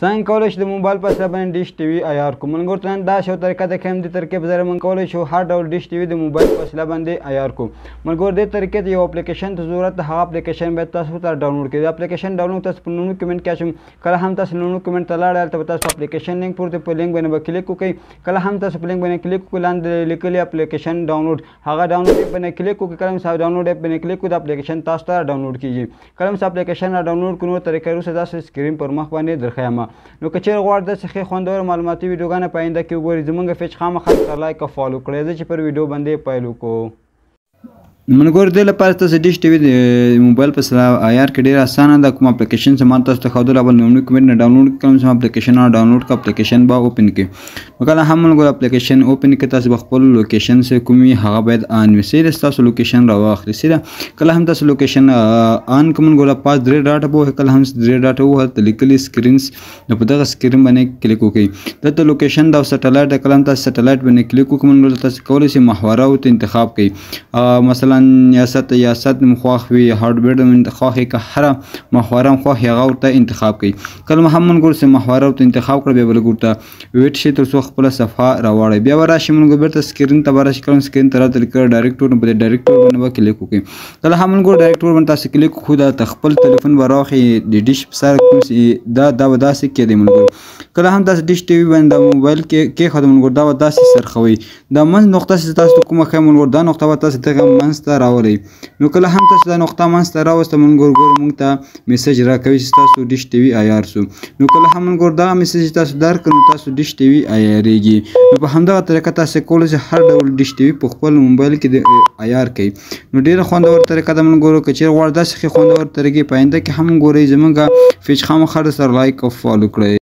څنګه کولی شو د موبایل په وسیله باندې ډیش ټي وي عیار کړو. ملګرو ته نن دا شو طریقه ده که همدې ترکیب سره موږ کولی شو هر ډول ډیش ټي وي د موبایل په وسیله باندې عیار کړو. ملګرو دې طریقې ته یو اپلیکیشن ته ضرورت ده، هغه اپلیکیشن باید تاسو ته ډاونلوډ کړئ. د اپلیکیشن ډاونلوډ تاسو په لومړي کمنټ کې اچوم. کله هم تاسو لومړي کمنټ ته لاړئ هلته به تاسو اپلیکیشن لینک پورته په لینک باندې به کلیک وکړئ. کله هم تاسو په لینک باندې کلیک وکړئ لاندې لیکلي اپلیکیشن ډاونلوډ هغه ډاونلوډ ایپ باندې کلیک وکړئ. کله هم ډاونلوډ ایپ باندې کلیک وکړئ د اپلیکیشن تاسو ته ډاونلوډ کیږي. کله هم اپلیکیشن را ډاونلوډ کړو نو طریقې وروسته داسې سکرین پر مخ باندې درښیم. نو که چیرې غواړئ داسې ښې خوندور معلوماتي ویډیوګانې په آینده کې وګورئ زموږ پیج خامخا لایک او فالو کړئ. زه چې پر ویډیو باندې پیل وکړو. ملګرو دې لپاره تاسو ډیش ټي وي د موبایل په وسیله عیار کړئ. ډېر اسانه ده. کوم اپلیکیشن چې ما تاسو ته ښودلی اول لومړي کمنټ نه ډاونلوډ کړم چې اپلیکیشن ډاونلوډ کړه اپلیکیشن به اوپن کړئ. نو کله هم ملګرو اپلیکیشن اوپن کړئ تاسو به خپل لوکیشن چې کوم وي هغه باید آن وي. سیده ستاسو لوکیشن راواخلئ. سیده کله هم تاسو لوکیشن آن کړئ ملګرو پاس درې ډاټه به کله هم درې ډاټه وهلته لیکلي سکرینز نو په دغه سکرین باندې کلیک وکړئ. دلته لوکیشن د سټلایټ کله هم تاسو سټلایټ باندې کلیک وکړئ ملګرو تاسو کولی شئ محوره ورته انتخاب کړئ. مثلا ریاست مو خوښ وي هارډویر مو خوښ وي که هره محوره مو خوښ وي هغه ورته انتخاب کړئ. کله هم ملګرو چې محوره ورته انتخاب کړه بیا به لږ ورته ویټ شي تر څو خپله صفحه راوړئ. بیا به راشي ملګرو بیرته سکرین ته به راشي. کله سکرین ته راته لیکلی ډایرکټ ور نو په دې ډایرکټ ور باندې به کلیک وکړئ. کله هم ملګرو ډایرکټ ور باندې تاسو کلیک وکړو دا خپل تلیفون به راوخلي د ډیش په سر دا به داسې کېدی ملګرو. کله هم تاسو ډیش ټي وي باندې د موبایل کې کېښودئ ملګرو دا به داسې سرخوئ. دا منځ نقطه چې تاسو ته کومه ښایي ملګرو دا نقطه به تاسو دغه منځ ته راولئ. نو کله هم تاسو دا نقطه منځ ته راوسته ملګرو ګورو موږ ته میسج راکوي چې ستاسو ډیش ټي وي عیار سو. نو کله هم ملګرو دغه میسج تاسو درکړئ نو تاسو ډیش ټي وي عیارېږي. نو په همدغه طریقه تاسو کولی شئ هر ډول ډیش ټي وي په خپل موبایل کې عیار کړئ. نو ډېره خوندور طریقه ده ملګرو. که چیرې غواړئ داسې ښې خوندور طریقې په آینده کې هم ګورئ زموږ پیج خامخا سره لایک او فالو کړئ.